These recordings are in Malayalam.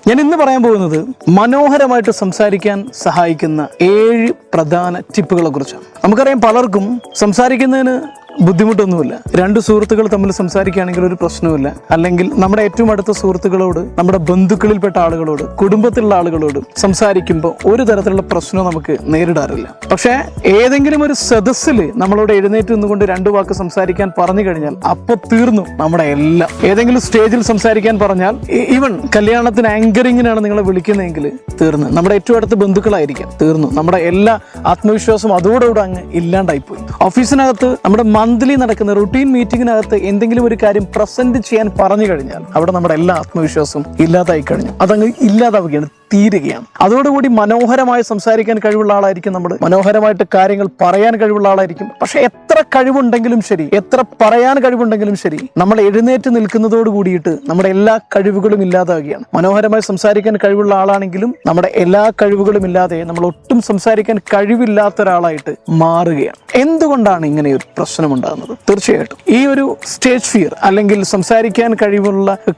ഞാൻ ഇന്ന് പറയാൻ പോകുന്നത് മനോഹരമായിട്ട് സംസാരിക്കാൻ സഹായിക്കുന്ന 7 പ്രധാന ടിപ്പുകളെ കുറിച്ചാണ്. നമുക്കറിയാം, പലർക്കും സംസാരിക്കുന്നതിന് ബുദ്ധിമുട്ടൊന്നുമില്ല. 2 സുഹൃത്തുക്കൾ തമ്മിൽ സംസാരിക്കുകയാണെങ്കിൽ ഒരു പ്രശ്നവുമില്ല. അല്ലെങ്കിൽ നമ്മുടെ ഏറ്റവും അടുത്ത സുഹൃത്തുക്കളോട്, നമ്മുടെ ബന്ധുക്കളിൽപ്പെട്ട ആളുകളോട്, കുടുംബത്തിലുള്ള ആളുകളോട് സംസാരിക്കുമ്പോൾ ഒരു തരത്തിലുള്ള പ്രശ്നവും നമുക്ക് നേരിടാറില്ല. പക്ഷേ ഏതെങ്കിലും ഒരു സദസ്സിൽ നമ്മളോട് എഴുന്നേറ്റ് നിന്നുകൊണ്ട് 2 വാക്ക് സംസാരിക്കാൻ പറഞ്ഞു കഴിഞ്ഞാൽ അപ്പോൾ തീർന്നു നമ്മുടെ എല്ലാം. ഏതെങ്കിലും സ്റ്റേജിൽ സംസാരിക്കാൻ പറഞ്ഞാൽ, ഈവൻ കല്യാണത്തിന് ആങ്കറിങ്ങിനാണ് നിങ്ങളെ വിളിക്കുന്നതെങ്കിൽ തീർന്നു. നമ്മുടെ ഏറ്റവും അടുത്ത ബന്ധുക്കളായിരിക്കാം, തീർന്നു. നമ്മുടെ എല്ലാ ആത്മവിശ്വാസവും അതോടുകൂടെ അങ്ങ് ഇല്ലാണ്ടായിപ്പോയി. ഓഫീസിനകത്ത് നമ്മുടെ മന്ത്ലി നടക്കുന്ന റുട്ടീൻ മീറ്റിങ്ങിനകത്ത് എന്തെങ്കിലും ഒരു കാര്യം പ്രസന്റ് ചെയ്യാൻ പറഞ്ഞു കഴിഞ്ഞാൽ അവിടെ നമ്മുടെ എല്ലാ ആത്മവിശ്വാസവും ഇല്ലാതായി കഴിഞ്ഞു. അതങ്ങ് ഇല്ലാതാവുകയാണ്, തീരുകയാണ്. അതോടുകൂടി മനോഹരമായി സംസാരിക്കാൻ കഴിവുള്ള ആളായിരിക്കും നമ്മൾ, മനോഹരമായിട്ട് കാര്യങ്ങൾ പറയാൻ കഴിവുള്ള ആളായിരിക്കും. പക്ഷെ എത്ര കഴിവുണ്ടെങ്കിലും ശരി, എത്ര പറയാൻ കഴിവുണ്ടെങ്കിലും ശരി, നമ്മൾ എഴുന്നേറ്റ് നിൽക്കുന്നതോട് കൂടിയിട്ട് നമ്മുടെ എല്ലാ കഴിവുകളും ഇല്ലാതാവുകയാണ്. മനോഹരമായി സംസാരിക്കാൻ കഴിവുള്ള ആളാണെങ്കിലും നമ്മുടെ എല്ലാ കഴിവുകളും ഇല്ലാതെ നമ്മൾ ഒട്ടും സംസാരിക്കാൻ കഴിവില്ലാത്ത ഒരാളായിട്ട് മാറുകയാണ്. എന്തുകൊണ്ടാണ് ഇങ്ങനെ ഒരു പ്രശ്നം ഉണ്ടാകുന്നത്? തീർച്ചയായിട്ടും ഈ ഒരു സ്റ്റേജ് ഫിയർ അല്ലെങ്കിൽ സംസാരിക്കാൻ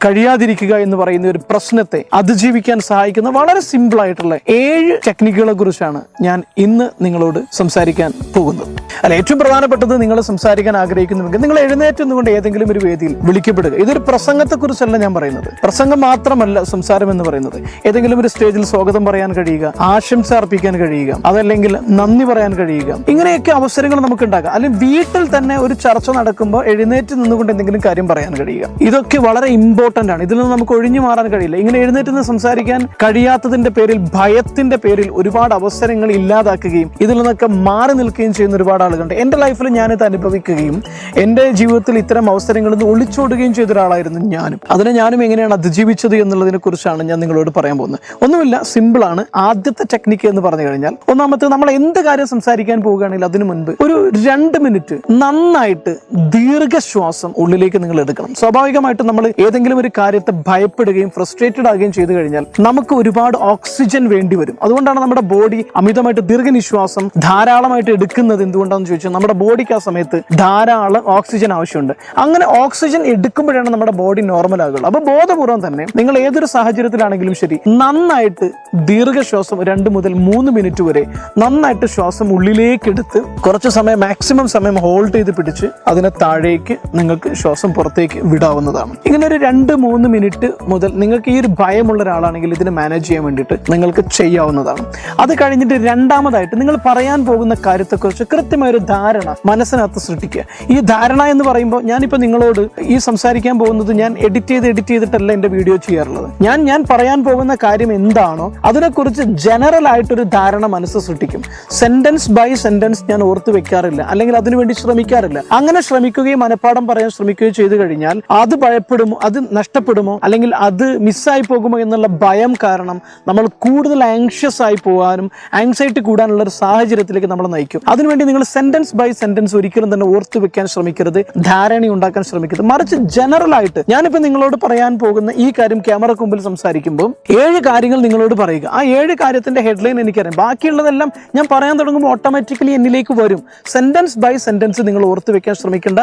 കഴിയാതിരിക്കുക എന്ന് പറയുന്ന ഒരു പ്രശ്നത്തെ അതിജീവിക്കാൻ സഹായിക്കുന്ന വളരെ സിമ്പിൾ ആയിട്ടുള്ള 7 ടെക്നിക്കുകളെ കുറിച്ചാണ് ഞാൻ ഇന്ന് നിങ്ങളോട് സംസാരിക്കാൻ പോകുന്നത്. ഏറ്റവും പ്രധാനപ്പെട്ടത്, നിങ്ങൾ സംസാരിക്കാൻ ആഗ്രഹിക്കുന്നുവെങ്കിൽ നിങ്ങൾ എഴുന്നേറ്റ് നിന്നുകൊണ്ട് ഏതെങ്കിലും ഒരു വേദിയിൽ വിളിക്കപ്പെടുക. ഇതൊരു പ്രസംഗത്തെ കുറിച്ചല്ല ഞാൻ പറയുന്നത്. പ്രസംഗം മാത്രമല്ല സംസാരം എന്ന് പറയുന്നത്. ഏതെങ്കിലും ഒരു സ്റ്റേജിൽ സ്വാഗതം പറയാൻ കഴിയുക, ആശംസ അർപ്പിക്കാൻ കഴിയുക, അതല്ലെങ്കിൽ നന്ദി പറയാൻ കഴിയുക, ഇങ്ങനെയൊക്കെ അവസരങ്ങൾ നമുക്ക് ഉണ്ടാകാം. അല്ലെങ്കിൽ വീട്ടിൽ തന്നെ ഒരു ചർച്ച നടക്കുമ്പോൾ എഴുന്നേറ്റ് നിന്നുകൊണ്ട് എന്തെങ്കിലും കാര്യം പറയാൻ കഴിയുക. ഇതൊക്കെ വളരെ ഇമ്പോർട്ടന്റ് ആണ്. ഇതിൽ നിന്ന് നമുക്ക് ഒഴിഞ്ഞു മാറാൻ കഴിയില്ല. ഇങ്ങനെ എഴുന്നേറ്റ് നിന്ന് സംസാരിക്കാൻ കഴിയാത്തതിന്റെ പേരിൽ, ഭയത്തിന്റെ പേരിൽ ഒരുപാട് അവസരങ്ങൾ ഇല്ലാതാക്കുകയും ഇതിൽ നിന്നൊക്കെ മാറി നിൽക്കുകയും ചെയ്യുന്ന ഒരുപാട് ആളുകളുണ്ട്. എന്റെ ലൈഫിൽ ഞാനിത് അനുഭവിക്കുകയും എന്റെ ജീവിതത്തിൽ ഇത്തരം അവസരങ്ങളിൽ നിന്ന് ഒളിച്ചോടുകയും ചെയ്ത ഒരാളായിരുന്നു ഞാനും. അതിനെ ഞാനും എങ്ങനെയാണ് അതിജീവിച്ചത് എന്നുള്ളതിനെ കുറിച്ചാണ് ഞാൻ നിങ്ങളോട് പറയാൻ പോകുന്നത്. ഒന്നുമില്ല, സിമ്പിൾ ആണ്. ആദ്യത്തെ ടെക്നിക്ക് എന്ന് പറഞ്ഞു കഴിഞ്ഞാൽ, ഒന്നാമത്തെ, നമ്മൾ എന്ത് കാര്യം സംസാരിക്കാൻ പോവുകയാണെങ്കിൽ അതിനു മുൻപ് ഒരു 2 മിനിറ്റ് നന്നായിട്ട് ദീർഘശ്വാസം ഉള്ളിലേക്ക് നിങ്ങൾ എടുക്കണം. സ്വാഭാവികമായിട്ടും നമ്മൾ ഏതെങ്കിലും ഒരു കാര്യത്തെ ഭയപ്പെടുകയും ഫ്രസ്ട്രേറ്റഡ് ആകുകയും ചെയ്തു കഴിഞ്ഞാൽ നമുക്ക് ഒരുപാട് ഓക്സിജൻ വേണ്ടി വരും. അതുകൊണ്ടാണ് നമ്മുടെ ബോഡി അമിതമായിട്ട് ദീർഘനിശ്വാസം ധാരാളമായിട്ട് എടുക്കുന്നത്. എന്തുകൊണ്ടാണെന്ന് ചോദിച്ചാൽ നമ്മുടെ ബോഡിക്ക് ആ സമയത്ത് ധാരാളം ഓക്സിജൻ ആവശ്യമുണ്ട്. അങ്ങനെ ഓക്സിജൻ എടുക്കുമ്പോഴാണ് നമ്മുടെ ബോഡി നോർമൽ ആകുള്ളൂ. അപ്പൊ ബോധപൂർവ്വം തന്നെ നിങ്ങൾ ഏതൊരു സാഹചര്യത്തിലാണെങ്കിലും ശരി, നന്നായിട്ട് ദീർഘശ്വാസം 2 മുതൽ 3 മിനിറ്റ് വരെ നന്നായിട്ട് ശ്വാസം ഉള്ളിലേക്ക് എടുത്ത് കുറച്ച് സമയം, മാക്സിമം സമയം ഹോൾഡ് ചെയ്ത് പിടിച്ച് അതിനെ താഴേക്ക് നിങ്ങൾക്ക് ശ്വാസം പുറത്തേക്ക് വിടാവുന്നതാണ്. ഇങ്ങനെ ഒരു 2-3 മിനിറ്റ് മുതൽ നിങ്ങൾക്ക് ഈ ഒരു ഭയമുള്ള ഒരാളാണെങ്കിൽ ഇതിനെ മാനേജ് ചെയ്യാൻ വേണ്ടിയിട്ട് നിങ്ങൾക്ക് ചെയ്യാവുന്നതാണ്. അത് കഴിഞ്ഞിട്ട് രണ്ടാമതായിട്ട് നിങ്ങൾ പറയാൻ പോകുന്ന കാര്യത്തെക്കുറിച്ച് കൃത്യമായൊരു ധാരണ മനസ്സിനകത്ത് സൃഷ്ടിക്കുക. ഈ ധാരണ എന്ന് പറയുമ്പോൾ, ഞാനിപ്പോൾ നിങ്ങളോട് ഈ സംസാരിക്കാൻ പോകുന്നത് ഞാൻ എഡിറ്റ് ചെയ്തിട്ടല്ല എൻ്റെ വീഡിയോ ചെയ്യാറുള്ളത്. ഞാൻ പറയാൻ പോകുന്ന കാര്യം എന്താണോ അതിനെക്കുറിച്ച് ജനറൽ ആയിട്ടൊരു ധാരണ മനസ്സ് സൃഷ്ടിക്കും. സെന്റൻസ് ബൈ സെന്റൻസ് ഞാൻ ഓർത്ത് വെക്കാറില്ല, അല്ലെങ്കിൽ അതിനുവേണ്ടി ശ്രമിക്കാറില്ല. അങ്ങനെ ശ്രമിക്കുകയും മനഃപ്പാഠം പറയാൻ ശ്രമിക്കുകയും ചെയ്തു കഴിഞ്ഞാൽ അത് ഭയപ്പെടുമോ, അത് നഷ്ടപ്പെടുമോ, അല്ലെങ്കിൽ അത് മിസ്സായി പോകുമോ എന്നുള്ള ഭയം കാരണം നമ്മൾ കൂടുതൽ ആങ്ഷ്യസ് ആയി പോകാനും ആങ്സൈറ്റി കൂടാനുള്ള ഒരു സാഹചര്യത്തിലേക്ക് നമ്മൾ നയിക്കും. അതിനുവേണ്ടി നിങ്ങൾ സെന്റൻസ് ബൈ സെന്റൻസ് ഒരിക്കലും തന്നെ ഓർത്ത് വെക്കാൻ ശ്രമിക്കരുത്, ധാരണ ഉണ്ടാക്കാൻ ശ്രമിക്കരുത്. മറിച്ച് ജനറൽ ആയിട്ട് ഞാനിപ്പോൾ നിങ്ങളോട് പറയാൻ പോകുന്ന ഈ കാര്യം ക്യാമറക്ക് മുമ്പിൽ സംസാരിക്കുമ്പോൾ 7 കാര്യങ്ങൾ നിങ്ങളോട് പറയുക. ആ 7 കാര്യത്തിന്റെ ഹെഡ്ലൈൻ എനിക്കറിയാം. ബാക്കിയുള്ളതെല്ലാം ഞാൻ പറയാൻ തുടങ്ങുമ്പോൾ ഓട്ടോമാറ്റിക്കലി എന്നിലേക്ക് വരും. സെന്റൻസ് ബൈ സെന്റൻസ് നിങ്ങൾ ഓർത്ത് വെക്കാൻ ശ്രമിക്കേണ്ട.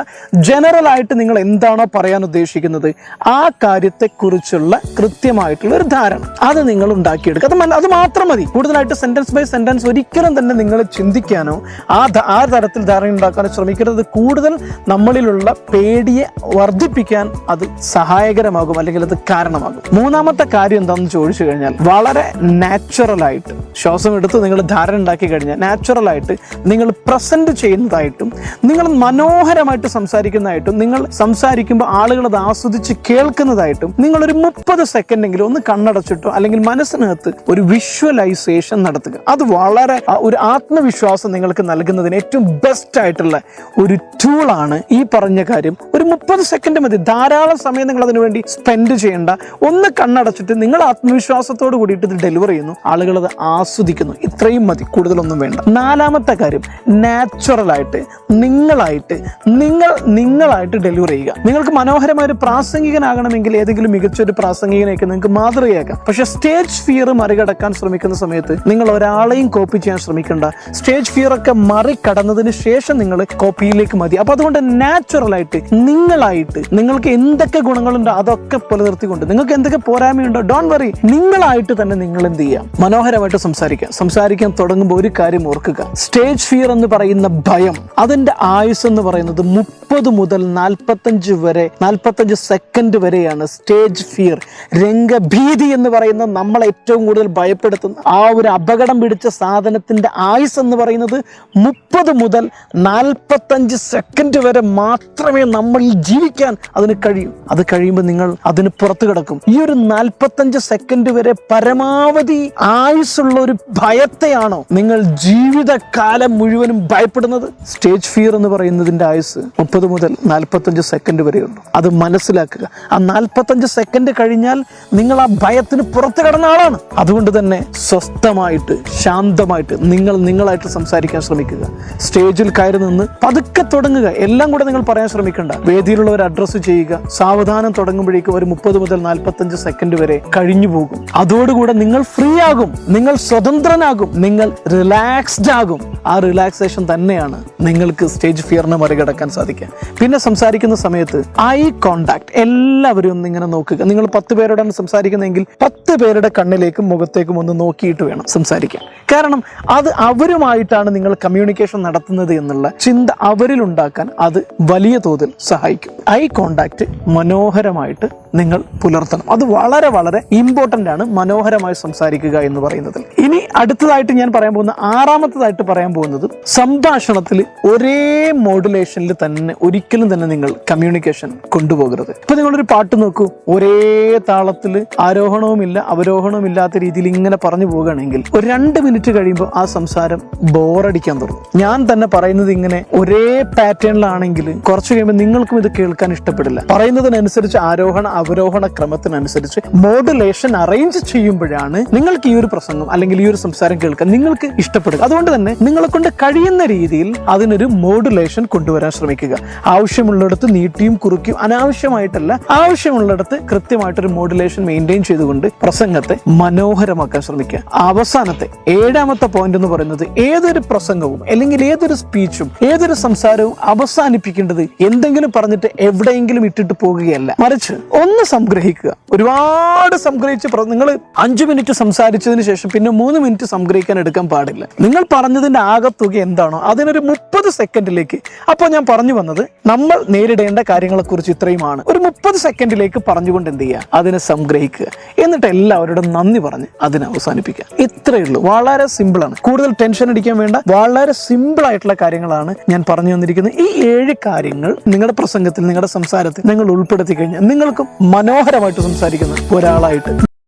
ജനറൽ ആയിട്ട് നിങ്ങൾ എന്താണോ പറയാൻ ഉദ്ദേശിക്കുന്നത് ആ കാര്യത്തെക്കുറിച്ചുള്ള കൃത്യമായിട്ടുള്ള ഒരു ധാരണ അത് നിങ്ങൾ ഉണ്ടാക്കിയെടുക്കുക. അത് മാത്രം മതി. കൂടുതലായിട്ട് സെന്റൻസ് ബൈ സെന്റൻസ് ഒരിക്കലും തന്നെ നിങ്ങൾ ചിന്തിക്കാനോ ആ തരത്തിൽ ധാരണ ഉണ്ടാക്കാനോ ശ്രമിക്കരുത്. കൂടുതൽ നമ്മളിലുള്ള പേടിയെ വർദ്ധിപ്പിക്കാൻ അത് സഹായകരമാകും, അല്ലെങ്കിൽ അത് കാരണമാകും. മൂന്നാമത്തെ കാര്യം എന്താണെന്ന് ചോദിച്ചു കഴിഞ്ഞാൽ, വളരെ നാച്ചുറലായിട്ട് ശ്വാസം എടുത്ത് നിങ്ങൾ ധാരണ ഉണ്ടാക്കി കഴിഞ്ഞാൽ നാച്ചുറലായിട്ട് നിങ്ങൾ പ്രസന്റ് ചെയ്യുന്നതായിട്ടും നിങ്ങൾ മനോഹരമായിട്ട് സംസാരിക്കുന്നതായിട്ടും നിങ്ങൾ സംസാരിക്കുമ്പോൾ ആളുകൾ അത് ആസ്വദിച്ച് കേൾക്കുന്നതായിട്ടും നിങ്ങളൊരു 30 സെക്കൻഡെങ്കിലും ഒന്ന് കണ്ണടച്ചിട്ടോ അല്ലെങ്കിൽ മനസ്സിനകത്ത് ഒരു വിഷ്വലൈസേഷൻ നടത്തുക. അത് വളരെ ഒരു ആത്മവിശ്വാസം നിങ്ങൾക്ക് നൽകുന്നതിന് ഏറ്റവും ബെസ്റ്റ് ആയിട്ടുള്ള ഒരു ടൂളാണ് ഈ പറഞ്ഞ കാര്യം. ഒരു 30 സെക്കൻഡ് മതി. ധാരാളം സമയം നിങ്ങൾ അതിനു വേണ്ടി സ്പെൻഡ് ചെയ്യേണ്ട. ഒന്ന് കണ്ണടച്ചിട്ട് നിങ്ങൾ ആത്മവിശ്വാസത്തോട് കൂടിയിട്ട് ഇത് ഡെലിവർ ചെയ്യുന്നു, ആളുകൾ അത് ആസ്വദിക്കുന്നു. ഇത്രയും മതി, കൂടുതലൊന്നും വേണ്ട. 4ാമത്തെ കാര്യം, നാച്ചുറലായിട്ട് നിങ്ങളായിട്ട് ഡെലിവർ ചെയ്യുക. നിങ്ങൾക്ക് മനോഹരമായ ഒരു പ്രാസംഗികനാകണമെങ്കിൽ ഏതെങ്കിലും മികച്ചൊരു പ്രാസംഗികനെയൊക്കെ നിങ്ങൾക്ക് മാതൃകയാക്കാം. പക്ഷെ സ്റ്റേജ് സ്റ്റേജ് ഫിയർ മറികടക്കാൻ ശ്രമിക്കുന്ന സമയത്ത് നിങ്ങൾ ഒരാളെയും കോപ്പി ചെയ്യാൻ ശ്രമിക്കേണ്ട. സ്റ്റേജ് ഫിയർ ഒക്കെ മറികടന്നതിന് ശേഷം നിങ്ങൾ കോപ്പിയിലേക്ക് മതി. അപ്പൊ അതുകൊണ്ട് നാച്ചുറലായിട്ട് നിങ്ങളായിട്ട് നിങ്ങൾക്ക് എന്തൊക്കെ ഗുണങ്ങളുണ്ടോ അതൊക്കെ പുലർത്തിക്കൊണ്ട്, നിങ്ങൾക്ക് എന്തൊക്കെ പോരായ്മയുണ്ടോ ഡോണ്ട് വറി, നിങ്ങളായിട്ട് തന്നെ നിങ്ങൾ എന്ത് ചെയ്യാം, മനോഹരമായിട്ട് സംസാരിക്കാൻ തുടങ്ങുമ്പോൾ ഒരു കാര്യം ഓർക്കുക. സ്റ്റേജ് ഫിയർ എന്ന് പറയുന്ന ഭയം, അതിന്റെ ആയുസ് എന്ന് പറയുന്നത് 30 മുതൽ 45 സെക്കൻഡ് വരെയാണ്. സ്റ്റേജ് ഫിയർ, രംഗഭീതി എന്ന് പറയുന്ന നമ്മളെ ഏറ്റവും കൂടുതൽ ഭയപ്പെടുത്തുന്ന ആ ഒരു അപകടം പിടിച്ച സാധനത്തിന്റെ ആയുസ് എന്ന് പറയുന്നത് 30 മുതൽ 45 സെക്കൻഡ് വരെ മാത്രമേ നമ്മൾ ജീവിക്കാൻ അതിന് കഴിയൂ. അത് കഴിയുമ്പോൾ നിങ്ങൾ അതിന് പുറത്തു കിടക്കും. ഈ ഒരു 45 സെക്കൻഡ് വരെ പരമാവധി ആയുസ്സുള്ള ഒരു ഭയത്തെയാണോ നിങ്ങൾ ജീവിതകാലം മുഴുവനും ഭയപ്പെടുന്നത്? സ്റ്റേജ് ഫിയർ എന്ന് പറയുന്നതിന്റെ ആയുസ് 30 മുതൽ 45 സെക്കൻഡ് വരെയുള്ളൂ. അത് മനസ്സിലാക്കുക. ആ 45 സെക്കൻഡ് കഴിഞ്ഞാൽ നിങ്ങൾ ആ ഭയത്തിന് പുറത്തു കടന്ന ആളാണ്. അതുകൊണ്ട് തന്നെ സ്വസ്ഥമായിട്ട് ശാന്തമായിട്ട് നിങ്ങളായിട്ട് സംസാരിക്കാൻ ശ്രമിക്കുക. സ്റ്റേജിൽ കയറി നിന്ന് പതുക്കെ തുടങ്ങുക. എല്ലാം കൂടെ നിങ്ങൾ പറയാൻ ശ്രമിക്കണ്ട. വേദിയിലുള്ളവർ അഡ്രസ്സ് ചെയ്യുക. സാവധാനം തുടങ്ങുമ്പോഴേക്കും ഒരു 30 മുതൽ 45 സെക്കൻഡ് വരെ കഴിഞ്ഞു പോകും. അതോടുകൂടെ നിങ്ങൾ ഫ്രീ ആകും, നിങ്ങൾ സ്വതന്ത്രനാകും, നിങ്ങൾ റിലാക്സ്ഡ് ആകും. ആ റിലാക്സേഷൻ തന്നെയാണ് നിങ്ങൾക്ക് സ്റ്റേജ് ഫിയറിനെ മറികടക്കാൻ സാധിക്കുക. പിന്നെ സംസാരിക്കുന്ന സമയത്ത് ഐ കോണ്ടാക്ട് എല്ലാവരും ഒന്ന് ഇങ്ങനെ നോക്കുക. നിങ്ങൾ 10 പേരോടാണ് സംസാരിക്കുന്നതെങ്കിൽ 10 പേരുടെ കണ്ണിലേക്കും മുഖത്തേക്കും ഒന്ന് നോക്കിയിട്ട് വേണം സംസാരിക്കാൻ. കാരണം അത് അവരുമായിട്ടാണ് നിങ്ങൾ കമ്മ്യൂണിക്കേഷൻ നടത്തുന്നത് എന്നുള്ള ചിന്ത അവരിൽ ഉണ്ടാക്കാൻ അത് വലിയ തോതിൽ സഹായിക്കും. ഐ കോണ്ടാക്ട് മനോഹരമായിട്ട് നിങ്ങൾ പുലർത്തണം. അത് വളരെ വളരെ ഇമ്പോർട്ടൻ്റ് ആണ്, മനോഹരമായി സംസാരിക്കുക എന്ന് പറയുന്നത്. ഇനി അടുത്തതായിട്ട് ഞാൻ പറയാൻ പോകുന്ന 6ാമത്തതായിട്ട് പറയാൻ പോകുന്നത്, സംഭാഷണത്തിൽ ഒരേ മോഡുലേഷനിൽ തന്നെ ഒരിക്കലും തന്നെ നിങ്ങൾ കമ്മ്യൂണിക്കേഷൻ കൊണ്ടുപോകരുത്. ഇപ്പൊ നിങ്ങളൊരു പാട്ട് നോക്കൂ, ഒരേ താളത്തിൽ ആരോഹണവുമില്ല അവരോഹണവും ഇല്ലാത്ത രീതിയിൽ ഇങ്ങനെ പറഞ്ഞു പോകുകയാണെങ്കിൽ ഒരു 2 മിനിറ്റ് കഴിയുമ്പോൾ ആ സംസാരം ബോറടിക്കാൻ തുടങ്ങും. ഞാൻ തന്നെ പറയുന്നത് ഇങ്ങനെ ഒരേ പാറ്റേണിലാണെങ്കിൽ കുറച്ച് കഴിയുമ്പോൾ നിങ്ങൾക്കും ഇത് കേൾക്കാൻ ഇഷ്ടപ്പെടില്ല. പറയുന്നതിനനുസരിച്ച് ആരോഹണ അവരോഹണ ക്രമത്തിനനുസരിച്ച് മോഡുലേഷൻ അറേഞ്ച് ചെയ്യുമ്പോഴാണ് നിങ്ങൾക്ക് ഈ ഒരു പ്രസംഗം അല്ലെങ്കിൽ ഈ ഒരു സംസാരം കേൾക്കാൻ നിങ്ങൾക്ക് ഇഷ്ടപ്പെടുക. അതുകൊണ്ട് തന്നെ നിങ്ങളെ കൊണ്ട് കഴിയുന്ന രീതിയിൽ അതിനൊരു മോഡുലേഷൻ കൊണ്ടുവരാൻ ശ്രമിക്കുക. ആവശ്യമുള്ളിടത്ത് നീട്ടിയും കുറുക്കിയും അനാവശ്യമായിട്ടല്ല, ആവശ്യമുള്ളിടത്ത് കൃത്യമായിട്ടൊരു മോഡുലേഷൻ മെയിൻറ്റെയിൻ ചെയ്തുകൊണ്ട് പ്രസംഗത്തെ മനോഹരമാക്കാൻ ശ്രമിക്കുക. അവസാനത്തെ 7ാമത്തെ പോയിന്റ് എന്ന് പറയുന്നത്, ഏതൊരു പ്രസംഗവും അല്ലെങ്കിൽ ഏതൊരു സ്പീച്ചും ഏതൊരു സംസാരവും അവസാനിപ്പിക്കേണ്ടത് എന്തെങ്കിലും പറഞ്ഞിട്ട് എവിടെയെങ്കിലും ഇട്ടിട്ട് പോകുകയല്ല, മറിച്ച് ഒന്ന് സംഗ്രഹിക്കുക. ഒരുപാട് സംഗ്രഹിച്ച് നിങ്ങൾ 5 മിനിറ്റ് സംസാരിച്ചതിന് ശേഷം പിന്നെ 3 മിനിറ്റ് സംഗ്രഹിക്കാൻ എടുക്കാൻ പാടില്ല. നിങ്ങൾ പറഞ്ഞതിന്റെ ആകത്തുക എന്താണോ അതിനൊരു 30 സെക്കൻഡിലേക്ക്, അപ്പോൾ ഞാൻ പറഞ്ഞു വന്നത് നമ്മൾ നേരിടേണ്ട കാര്യങ്ങളെ കുറിച്ച് ഇത്രയുമാണ്, ഒരു 30 സെക്കൻഡിലേക്ക് പറഞ്ഞുകൊണ്ട് എന്ത് ചെയ്യുക, അതിനെ സംഗ്രഹിക്കുക. എന്നിട്ട് എല്ലാവരോടും നന്ദി പറഞ്ഞ് അതിനെ അവസാനിപ്പിക്കുക. ഇത്രയേ ഉള്ളൂ. വളരെ സിമ്പിളാണ്. കൂടുതൽ ടെൻഷൻ അടിക്കാൻ വേണ്ട. വളരെ സിമ്പിൾ ആയിട്ടുള്ള കാര്യങ്ങളാണ് ഞാൻ പറഞ്ഞു തന്നിരിക്കുന്നത്. ഈ 7 കാര്യങ്ങൾ നിങ്ങളുടെ പ്രസംഗത്തിൽ, നിങ്ങളുടെ സംസാരത്തിൽ നിങ്ങൾ ഉൾപ്പെടുത്തി കഴിഞ്ഞാൽ നിങ്ങൾക്കും മനോഹരമായിട്ട് സംസാരിക്കുന്ന ഒരാളായിട്ട്